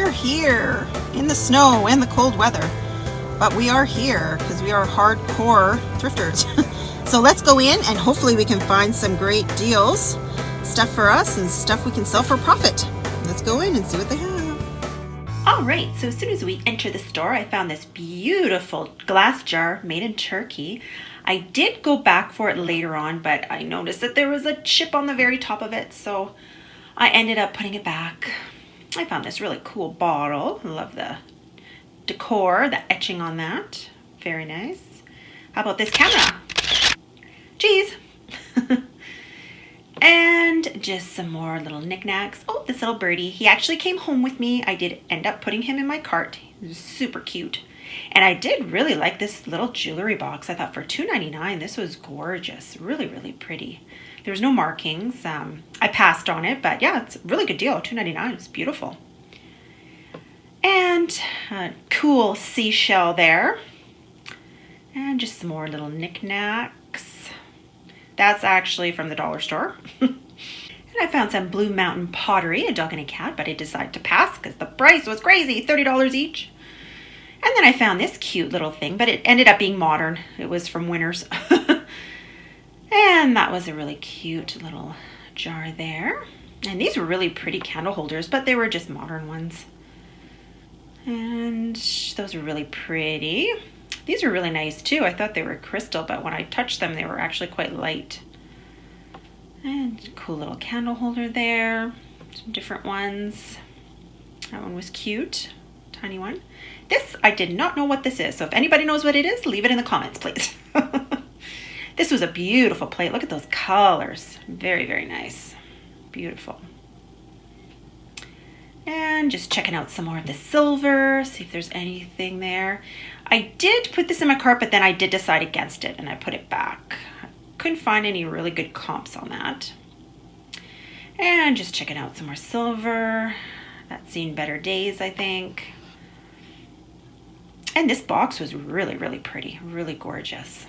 We're here in the snow and the cold weather, but we are here because we are hardcore thrifters. So let's go in and hopefully we can find some great deals, stuff for us and stuff we can sell for profit. Let's go in and see what they have. All right, so as soon as we enter the store, I found this beautiful glass jar made in Turkey. I did go back for it later on, but I noticed that there was a chip on the very top of it, so I ended up putting it back. I found this really cool bottle. I love the decor, the etching on that. Very nice. How about this camera? Geez. And just some more little knickknacks. Oh, this little birdie. He actually came home with me. I did end up putting him in my cart. He was super cute. And I did really like this little jewelry box. I thought for $2.99, this was gorgeous. Really, really pretty. There was no markings. I passed on it, but yeah, it's a really good deal. $2.99. It's beautiful. And a cool seashell there. And just some more little knickknacks. That's actually from the dollar store. And I found some Blue Mountain pottery, a dog and a cat, but I decided to pass because the price was crazy, $30 each. And then I found this cute little thing, but it ended up being modern. It was from Winners. And that was a really cute little jar there. And these were really pretty candle holders, but they were just modern ones. And those are really pretty. These are really nice too. I thought they were crystal, but when I touched them, they were actually quite light. And cool little candle holder there. Some different ones. That one was cute. Tiny one. This, I did not know what this is. So if anybody knows what it is, leave it in the comments, please. This was a beautiful plate. Look at those colors. Very, very nice. Beautiful. And just checking out some more of the silver, see if there's anything there. I did put this in my cart, but then I did decide against it and I put it back. I couldn't find any really good comps on that. And just checking out some more silver. That's seen better days, I think. And this box was really, really pretty, really gorgeous.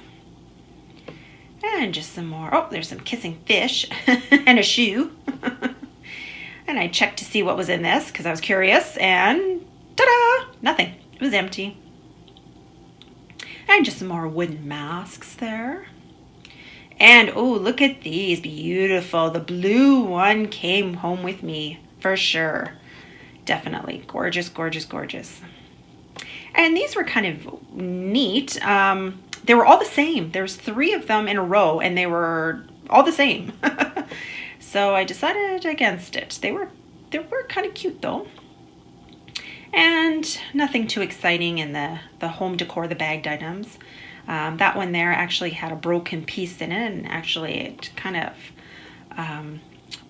And just some more, oh, there's some kissing fish and a shoe. And I checked to see what was in this because I was curious and ta-da, nothing. It was empty. And just some more wooden masks there. And oh, look at these, beautiful. The blue one came home with me for sure. Definitely gorgeous, gorgeous, gorgeous. And these were kind of neat. They were all the same. There's 3 of them in a row and they were all the same. So I decided against it. They were kind of cute though. And nothing too exciting in the home decor, the bagged items. That one there actually had a broken piece in it and actually it kind of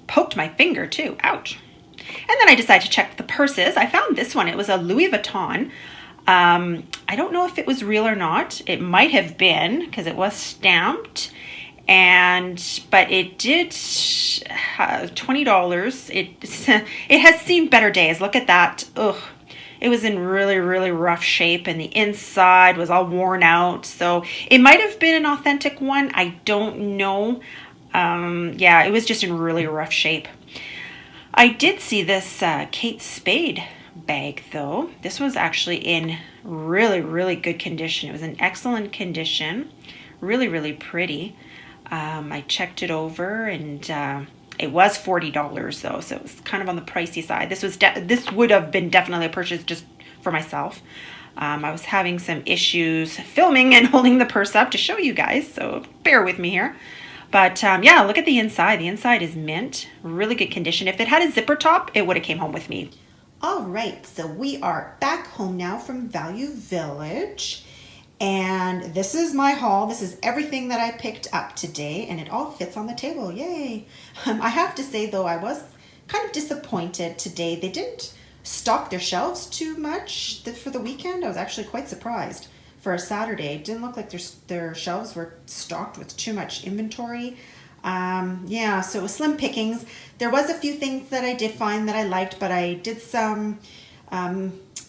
poked my finger too. Ouch. And then I decided to check the purses. I found this one. It was a Louis Vuitton. I don't know if it was real or not. It might have been because it was stamped. But it did $20. It has seen better days. Look at that. Ugh. It was in really, really rough shape and the inside was all worn out. So it might have been an authentic one. I don't know. Yeah, it was just in really rough shape. I did see this Kate Spade bag though. This was actually in really, really good condition. It was in excellent condition. Really, really pretty. I checked it over and it was $40 though, so it was kind of on the pricey side. This would have been definitely a purchase just for myself. I was having some issues filming and holding the purse up to show you guys, so bear with me here. But yeah, look at the inside. The inside is mint, really good condition. If it had a zipper top, it would have came home with me. All right, so we are back home now from Value Village. And this is my haul. This is everything that I picked up today and it all fits on the table. Yay. I have to say though, I was kind of disappointed today. They didn't stock their shelves too much for the weekend. I was actually quite surprised for a Saturday. It didn't look like their shelves were stocked with too much inventory. Yeah, so it was slim pickings. There was a few things that I did find that I liked, but I did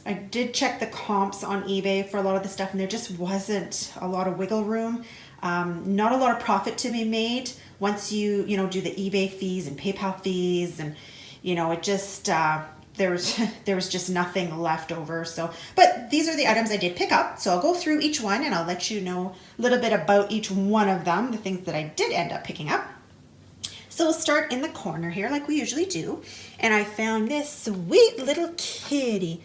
I did check the comps on eBay for a lot of the stuff and there just wasn't a lot of wiggle room. Not a lot of profit to be made once you do the eBay fees and PayPal fees and it just there was just nothing left over. So, but these are the items I did pick up. So I'll go through each one and I'll let you know a little bit about each one of them, the things that I did end up picking up. So we'll start in the corner here like we usually do. And I found this sweet little kitty.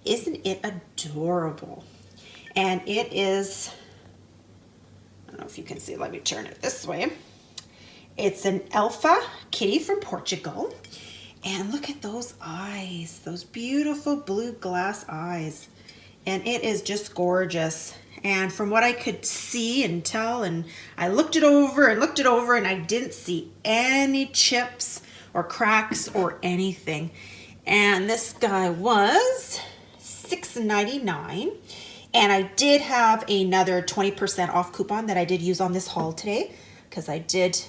Isn't it adorable? And it is, I don't know if you can see, let me turn it this way. It's an Alpha kitty from Portugal. And look at those eyes, those beautiful blue glass eyes. And it is just gorgeous. And from what I could see and tell, and I looked it over and I didn't see any chips or cracks or anything. And this guy was $6.99. And I did have another 20% off coupon that I did use on this haul today, because I did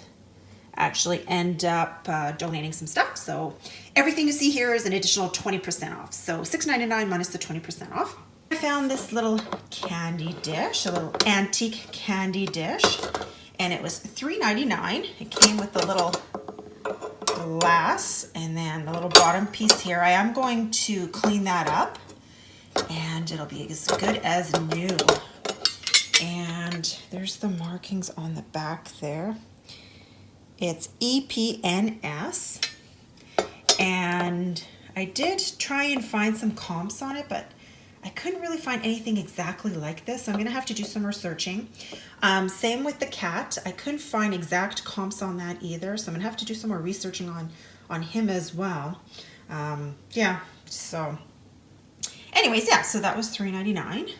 actually end up donating some stuff. So everything you see here is an additional 20% off. So $6.99 minus the 20% off. I found this little candy dish, a little antique candy dish, and it was $3.99. It came with the little glass and then the little bottom piece here. I am going to clean that up and it'll be as good as new. And there's the markings on the back there. It's EPNS, and I did try and find some comps on it, but I couldn't really find anything exactly like this. So I'm gonna have to do some researching. Same with the cat. I couldn't find exact comps on that either, so I'm gonna have to do some more researching on him as well. Yeah, so anyways, yeah, so that was $3.99.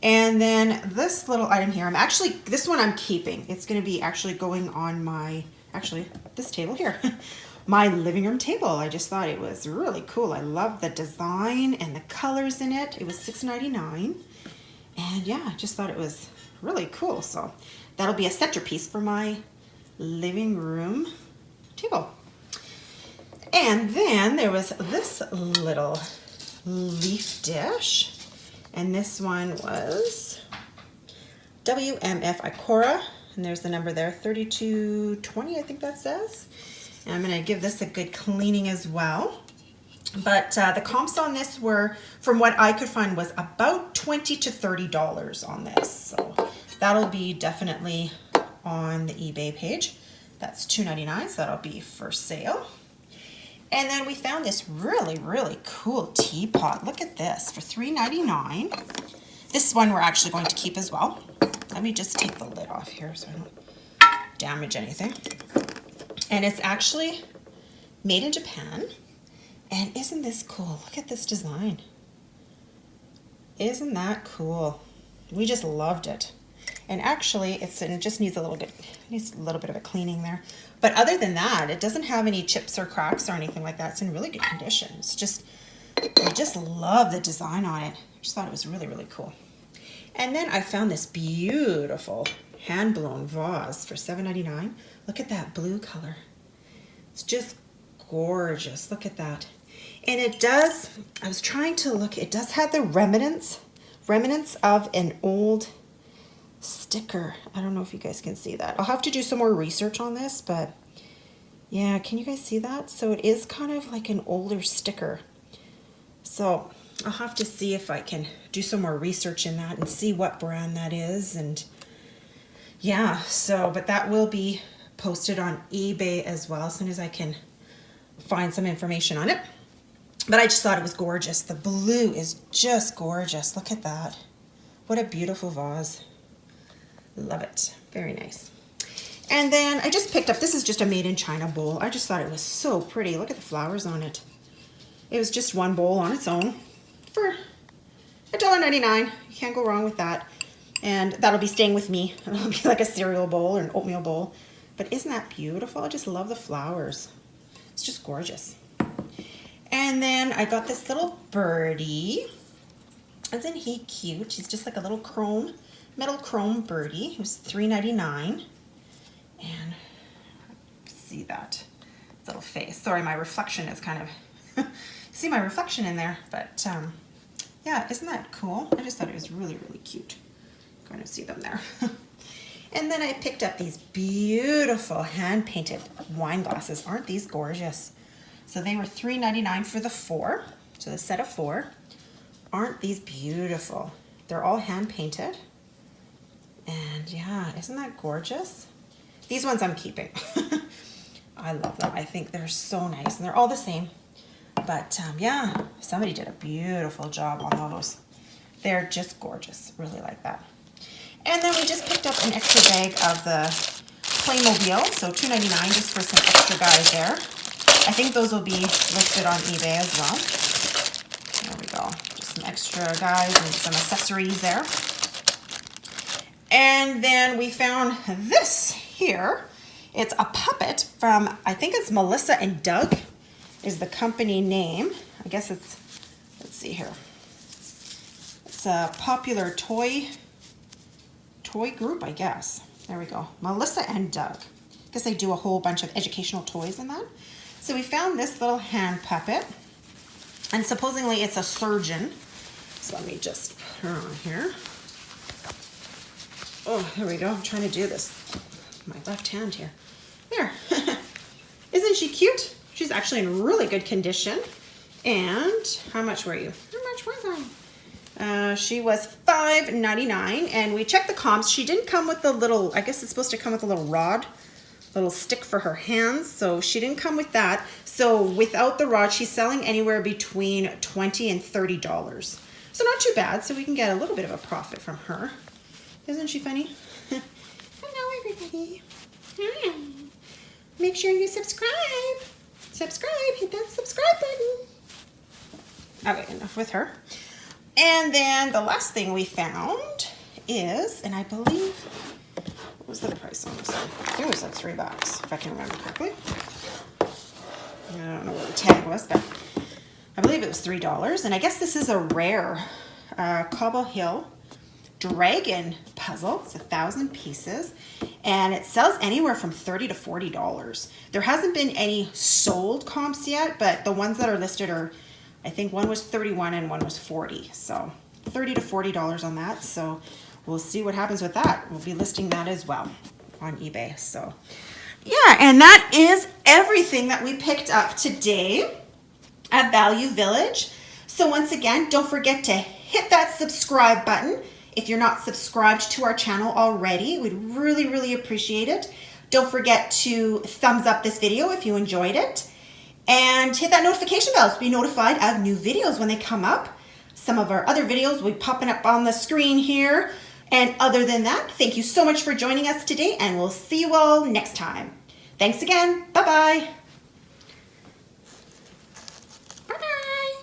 And then this little item here, this one I'm keeping. It's gonna be actually going on this table here, my living room table. I just thought it was really cool. I love the design and the colors in it. It was $6.99. And yeah, I just thought it was really cool. So that'll be a centerpiece for my living room table. And then there was this little leaf dish. And this one was WMF Icora, and there's the number there, 3220, I think that says. And I'm gonna give this a good cleaning as well. But the comps on this were, from what I could find, was about $20 to $30 on this. So that'll be definitely on the eBay page. That's $2.99, so that'll be for sale. And then we found this really, really cool teapot. Look at this, for $3.99. This one we're actually going to keep as well. Let me just take the lid off here so I don't damage anything. And it's actually made in Japan. And isn't this cool? Look at this design. Isn't that cool? We just loved it. And actually, it just needs a little bit of a cleaning there. But other than that, it doesn't have any chips or cracks or anything like that. It's in really good condition. I just love the design on it. I just thought it was really, really cool. And then I found this beautiful hand-blown vase for $7.99. Look at that blue color. It's just gorgeous. Look at that. And it does, I was trying to look, it does have the remnants of an old sticker. I don't know if you guys can see that. I'll have to do some more research on this, but yeah, can you guys see that? So it is kind of like an older sticker. So I'll have to see if I can do some more research in that and see what brand that is. And yeah, so, but that will be posted on eBay as well as soon as I can find some information on it. But I just thought it was gorgeous. The blue is just gorgeous. Look at that. What a beautiful vase. Love it. Very nice. And then I just picked up, this is just a made in China bowl. I just thought it was so pretty. Look at the flowers on it. It was just one bowl on its own for $1.99. You can't go wrong with that. And that'll be staying with me. It'll be like a cereal bowl or an oatmeal bowl. But isn't that beautiful? I just love the flowers. It's just gorgeous. And then I got this little birdie. Isn't he cute? He's just like a little metal chrome birdie. It was $3.99. And see that little face. Sorry, my reflection is kind of, see my reflection in there. But yeah, isn't that cool? I just thought it was really, really cute. Going to see them there. And then I picked up these beautiful hand-painted wine glasses. Aren't these gorgeous? So they were $3.99 for the 4. So the set of 4. Aren't these beautiful? They're all hand painted. And yeah, isn't that gorgeous? These ones I'm keeping. I love them. I think they're so nice, and they're all the same. But yeah, somebody did a beautiful job on those. They're just gorgeous. Really like that. And then we just picked up an extra bag of the Playmobil. So $2.99 just for some extra guys there. I think those will be listed on eBay as well. There we go. Just some extra guys and some accessories there. And then we found this here. It's a puppet from, I think it's Melissa and Doug is the company name. I guess it's, let's see here. It's a popular toy group, I guess. There we go. Melissa and Doug. I guess they do a whole bunch of educational toys in that. So we found this little hand puppet. And supposedly it's a surgeon. So let me just put her on here. Oh, here we go. I'm trying to do this. My left hand here. There. Isn't she cute? She's actually in really good condition. And how much were you? How much was I? She was $5.99, and we checked the comps. She didn't come with the little, I guess it's supposed to come with a little rod, little stick for her hands. So she didn't come with that. So without the rod, she's selling anywhere between $20 and $30. So not too bad. So we can get a little bit of a profit from her. Isn't she funny? Hello, everybody. Hi. Make sure you subscribe. Subscribe. Hit that subscribe button. Okay, enough with her. And then the last thing we found is, and I believe, what was the price on this one? I think it was like $3, if I can remember correctly. I don't know what the tag was, but I believe it was $3. And I guess this is a rare Cobble Hill dragon puzzle. It's 1,000 pieces, and it sells anywhere from $30 to $40. There hasn't been any sold comps yet, but the ones that are listed are, I think one was $31 and one was $40. So $30 to $40 on that. So we'll see what happens with that. We'll be listing that as well on eBay. So yeah, and that is everything that we picked up today at Value Village. So once again, don't forget to hit that subscribe button. If you're not subscribed to our channel already, we'd really, really appreciate it. Don't forget to thumbs up this video if you enjoyed it. And hit that notification bell to be notified of new videos when they come up. Some of our other videos will be popping up on the screen here. And other than that, thank you so much for joining us today, and we'll see you all next time. Thanks again. Bye-bye.